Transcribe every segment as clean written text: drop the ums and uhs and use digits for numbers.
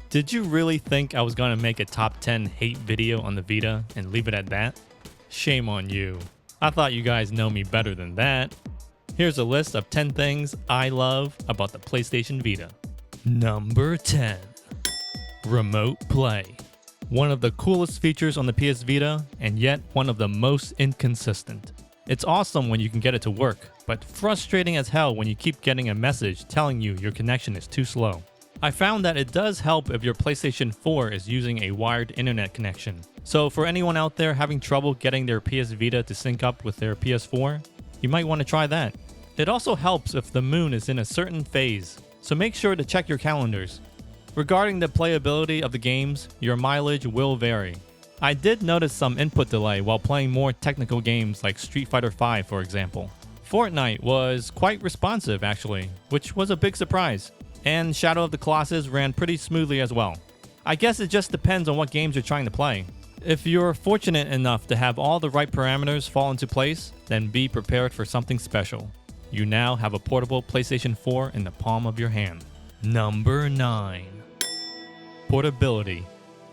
Did you really think I was going to make a top 10 hate video on the Vita and leave it at that? Shame on you. I thought you guys know me better than that. Here's a list of 10 things I love about the PlayStation Vita. Number 10. Remote Play. One of the coolest features on the PS Vita, and yet one of the most inconsistent. It's awesome when you can get it to work, but frustrating as hell when you keep getting a message telling you your connection is too slow. I found that it does help if your PlayStation 4 is using a wired internet connection. So for anyone out there having trouble getting their PS Vita to sync up with their PS4, you might want to try that. It also helps if the moon is in a certain phase, so make sure to check your calendars. Regarding the playability of the games, your mileage will vary. I did notice some input delay while playing more technical games like Street Fighter V, for example. Fortnite was quite responsive actually, which was a big surprise. And Shadow of the Colossus ran pretty smoothly as well. I guess it just depends on what games you're trying to play. If you're fortunate enough to have all the right parameters fall into place, then be prepared for something special. You now have a portable PlayStation 4 in the palm of your hand. Number 9. Portability.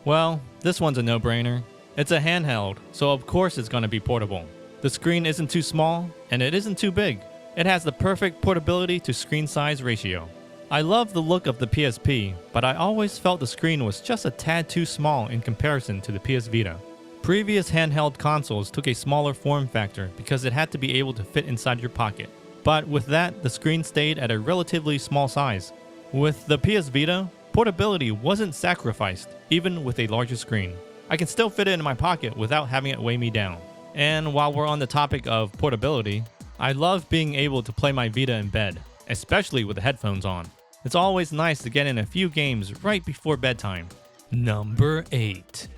Well, this one's a no-brainer. It's a handheld, so of course it's going to be portable. The screen isn't too small, and it isn't too big. It has the perfect portability to screen size ratio. I love the look of the PSP, but I always felt the screen was just a tad too small in comparison to the PS Vita. Previous handheld consoles took a smaller form factor because it had to be able to fit inside your pocket. But with that, the screen stayed at a relatively small size. With the PS Vita, portability wasn't sacrificed, even with a larger screen. I can still fit it in my pocket without having it weigh me down. And while we're on the topic of portability, I love being able to play my Vita in bed, especially with the headphones on. It's always nice to get in a few games right before bedtime. Number 8.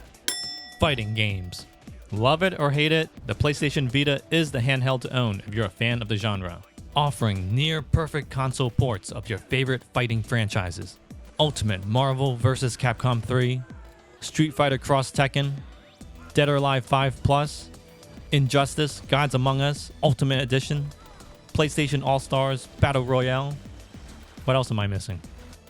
Fighting games. Love it or hate it, the PlayStation Vita is the handheld to own if you're a fan of the genre, offering near-perfect console ports of your favorite fighting franchises. Ultimate Marvel vs. Capcom 3, Street Fighter Cross Tekken, Dead or Alive 5 Plus, Injustice Gods Among Us Ultimate Edition, PlayStation All-Stars Battle Royale. What else am I missing?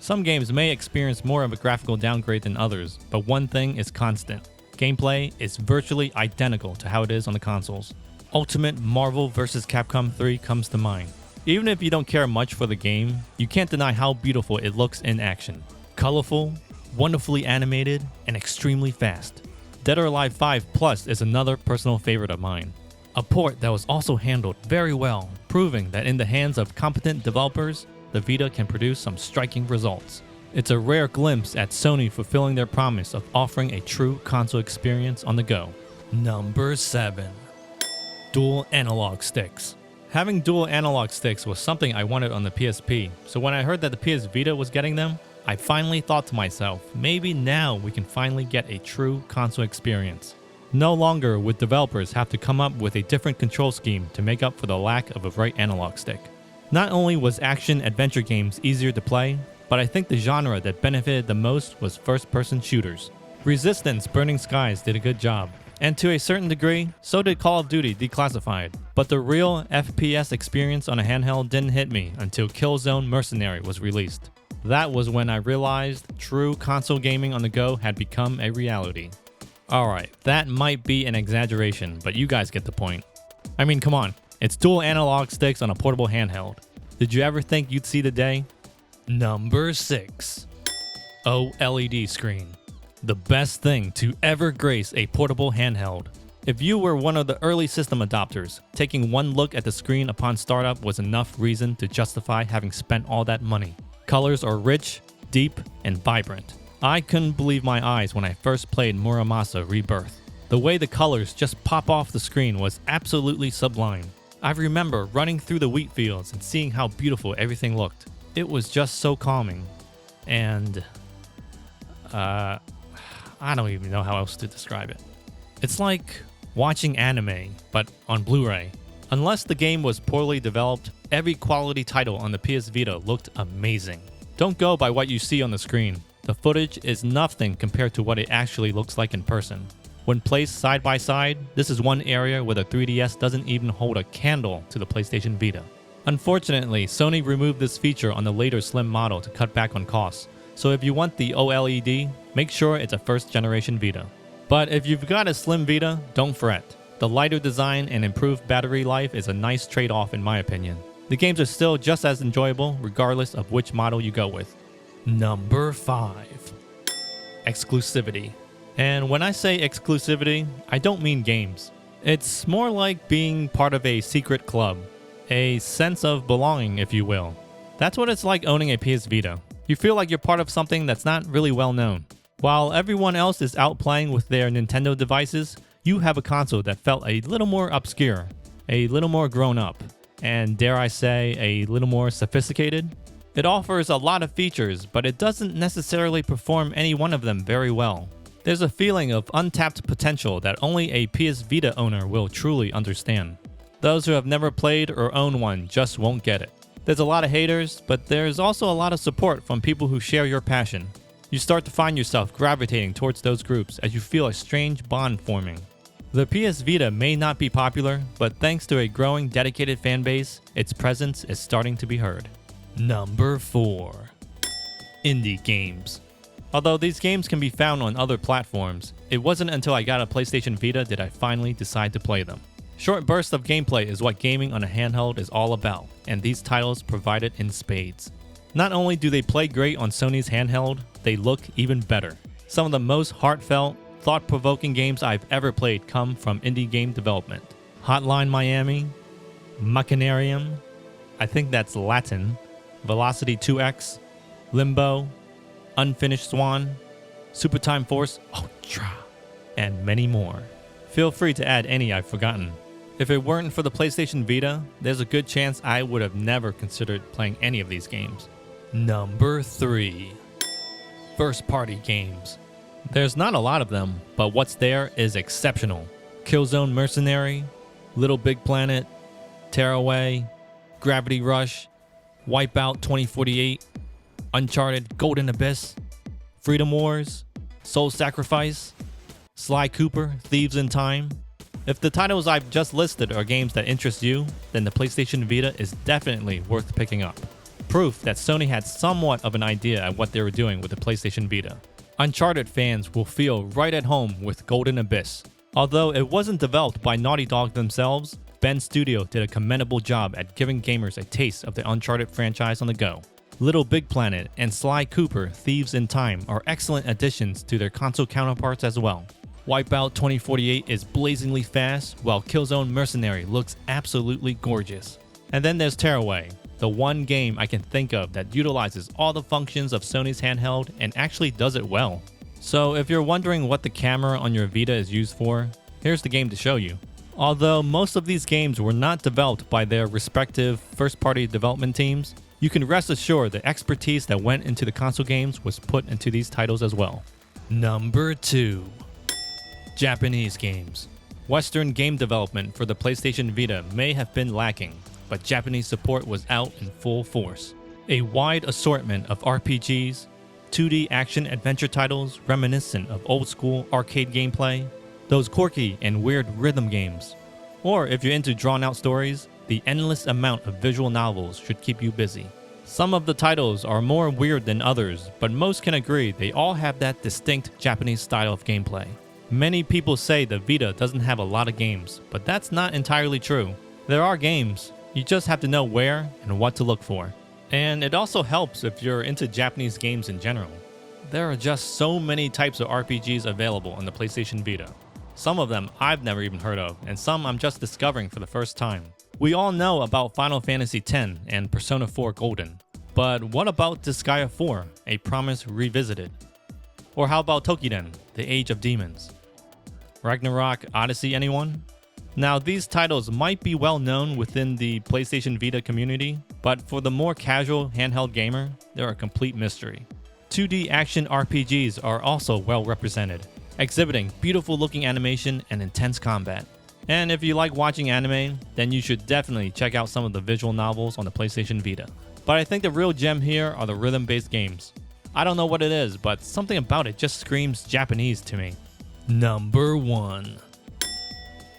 Some games may experience more of a graphical downgrade than others, but one thing is constant. Gameplay is virtually identical to how it is on the consoles. Ultimate Marvel vs. Capcom 3 comes to mind. Even if you don't care much for the game, you can't deny how beautiful it looks in action. Colorful, wonderfully animated, and extremely fast. Dead or Alive 5 Plus is another personal favorite of mine. A port that was also handled very well, proving that in the hands of competent developers, the Vita can produce some striking results. It's a rare glimpse at Sony fulfilling their promise of offering a true console experience on the go. Number 7. Dual analog sticks. Having dual analog sticks was something I wanted on the PSP, so when I heard that the PS Vita was getting them, I finally thought to myself, maybe now we can finally get a true console experience. No longer would developers have to come up with a different control scheme to make up for the lack of a right analog stick. Not only was action-adventure games easier to play, but I think the genre that benefited the most was first-person shooters. Resistance Burning Skies did a good job, and to a certain degree, so did Call of Duty Declassified. But the real FPS experience on a handheld didn't hit me until Killzone Mercenary was released. That was when I realized true console gaming on the go had become a reality. Alright, that might be an exaggeration, but you guys get the point. I mean, come on. It's dual analog sticks on a portable handheld. Did you ever think you'd see the day? Number 6. OLED screen. The best thing to ever grace a portable handheld. If you were one of the early system adopters, taking one look at the screen upon startup was enough reason to justify having spent all that money. Colors are rich, deep, and vibrant. I couldn't believe my eyes when I first played Muramasa Rebirth. The way the colors just pop off the screen was absolutely sublime. I remember running through the wheat fields and seeing how beautiful everything looked. It was just so calming. And I don't even know how else to describe it. It's like watching anime, but on Blu-ray. Unless the game was poorly developed, every quality title on the PS Vita looked amazing. Don't go by what you see on the screen. The footage is nothing compared to what it actually looks like in person. When placed side by side, this is one area where the 3DS doesn't even hold a candle to the PlayStation Vita. Unfortunately, Sony removed this feature on the later slim model to cut back on costs, So if you want the OLED, make sure it's a first generation Vita. But if you've got a slim Vita, don't fret. The lighter design and improved battery life is a nice trade-off in my opinion. The games are still just as enjoyable regardless of which model you go with. Number 5. Exclusivity. And when I say exclusivity, I don't mean games. It's more like being part of a secret club. A sense of belonging, if you will. That's what it's like owning a PS Vita. You feel like you're part of something that's not really well known. While everyone else is out playing with their Nintendo devices, you have a console that felt a little more obscure, a little more grown up, and dare I say, a little more sophisticated. It offers a lot of features, but it doesn't necessarily perform any one of them very well. There's a feeling of untapped potential that only a PS Vita owner will truly understand. Those who have never played or own one just won't get it. There's a lot of haters, but there's also a lot of support from people who share your passion. You start to find yourself gravitating towards those groups as you feel a strange bond forming. The PS Vita may not be popular, but thanks to a growing dedicated fan base, its presence is starting to be heard. Number 4. Indie games. Although these games can be found on other platforms, it wasn't until I got a PlayStation Vita did I finally decide to play them. Short bursts of gameplay is what gaming on a handheld is all about, and these titles provide it in spades. Not only do they play great on Sony's handheld, they look even better. Some of the most heartfelt, thought-provoking games I've ever played come from indie game development. Hotline Miami, Machinarium, I think that's Latin, Velocity 2X, Limbo, Unfinished Swan, Super Time Force, Ultra, and many more. Feel free to add any I've forgotten. If it weren't for the PlayStation Vita, there's a good chance I would have never considered playing any of these games. Number 3. First-party games. There's not a lot of them, but what's there is exceptional. Killzone Mercenary, Little Big Planet, Tearaway, Gravity Rush, Wipeout 2048, Uncharted Golden Abyss, Freedom Wars, Soul Sacrifice, Sly Cooper, Thieves in Time. If the titles I've just listed are games that interest you, then the PlayStation Vita is definitely worth picking up. Proof that Sony had somewhat of an idea at what they were doing with the PlayStation Vita. Uncharted fans will feel right at home with Golden Abyss. Although it wasn't developed by Naughty Dog themselves, Bend Studio did a commendable job at giving gamers a taste of the Uncharted franchise on the go. Little Big Planet and Sly Cooper, Thieves in Time are excellent additions to their console counterparts as well. Wipeout 2048 is blazingly fast, while Killzone Mercenary looks absolutely gorgeous. And then there's Tearaway, the one game I can think of that utilizes all the functions of Sony's handheld and actually does it well. So if you're wondering what the camera on your Vita is used for, here's the game to show you. Although most of these games were not developed by their respective first-party development teams, you can rest assured the expertise that went into the console games was put into these titles as well. Number 2. Japanese games. Western game development for the PlayStation Vita may have been lacking, but Japanese support was out in full force. A wide assortment of RPGs, 2D action-adventure titles reminiscent of old-school arcade gameplay, those quirky and weird rhythm games. Or if you're into drawn-out stories, the endless amount of visual novels should keep you busy. Some of the titles are more weird than others, but most can agree they all have that distinct Japanese style of gameplay. Many people say the Vita doesn't have a lot of games, but that's not entirely true. There are games, you just have to know where and what to look for. And it also helps if you're into Japanese games in general. There are just so many types of RPGs available on the PlayStation Vita. Some of them I've never even heard of, and some I'm just discovering for the first time. We all know about Final Fantasy X and Persona 4 Golden, but what about Disgaea 4, A Promise Revisited? Or how about Tokiden, The Age of Demons? Ragnarok Odyssey, anyone? Now, these titles might be well known within the PlayStation Vita community, but for the more casual handheld gamer, they're a complete mystery. 2D action RPGs are also well represented, exhibiting beautiful looking animation and intense combat. And if you like watching anime, then you should definitely check out some of the visual novels on the PlayStation Vita. But I think the real gem here are the rhythm-based games. I don't know what it is, but something about it just screams Japanese to me. Number 1.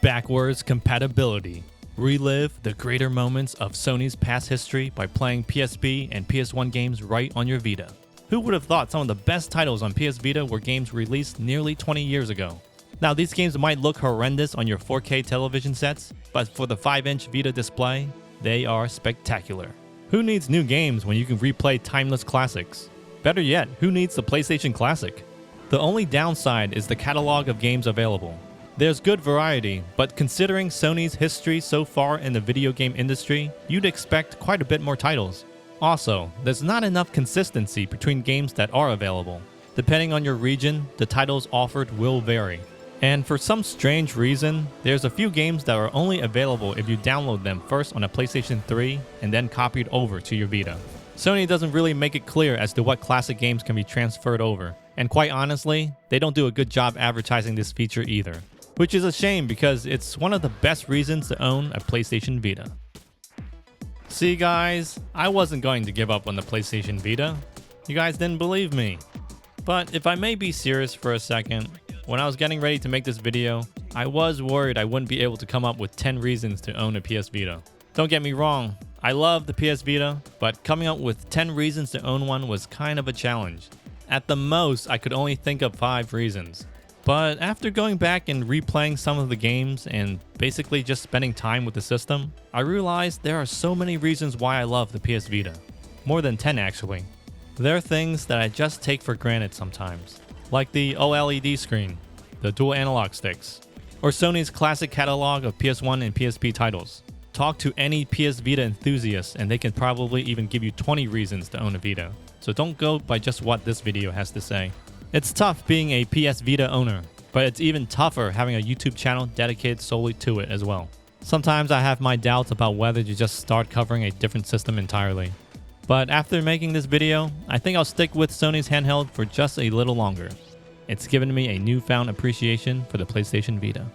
Backwards compatibility. Relive the greater moments of Sony's past history by playing PSP and PS1 games right on your Vita. Who would have thought some of the best titles on PS Vita were games released nearly 20 years ago? Now, these games might look horrendous on your 4K television sets, but for the 5-inch Vita display, they are spectacular. Who needs new games when you can replay timeless classics? Better yet, who needs the PlayStation Classic? The only downside is the catalog of games available. There's good variety, but considering Sony's history so far in the video game industry, you'd expect quite a bit more titles. Also, there's not enough consistency between games that are available. Depending on your region, the titles offered will vary. And for some strange reason, there's a few games that are only available if you download them first on a PlayStation 3 and then copied over to your Vita. Sony doesn't really make it clear as to what classic games can be transferred over, and quite honestly, they don't do a good job advertising this feature either. Which is a shame because it's one of the best reasons to own a PlayStation Vita. See guys, I wasn't going to give up on the PlayStation Vita. You guys didn't believe me. But if I may be serious for a second, when I was getting ready to make this video, I was worried I wouldn't be able to come up with 10 reasons to own a PS Vita. Don't get me wrong, I love the PS Vita, but coming up with 10 reasons to own one was kind of a challenge. At the most, I could only think of 5 reasons. But after going back and replaying some of the games and basically just spending time with the system, I realized there are so many reasons why I love the PS Vita. More than 10 actually. There are things that I just take for granted sometimes, like the OLED screen, the dual analog sticks, or Sony's classic catalog of PS1 and PSP titles. Talk to any PS Vita enthusiast and they can probably even give you 20 reasons to own a Vita. So don't go by just what this video has to say. It's tough being a PS Vita owner, but it's even tougher having a YouTube channel dedicated solely to it as well. Sometimes I have my doubts about whether to just start covering a different system entirely. But after making this video, I think I'll stick with Sony's handheld for just a little longer. It's given me a newfound appreciation for the PlayStation Vita.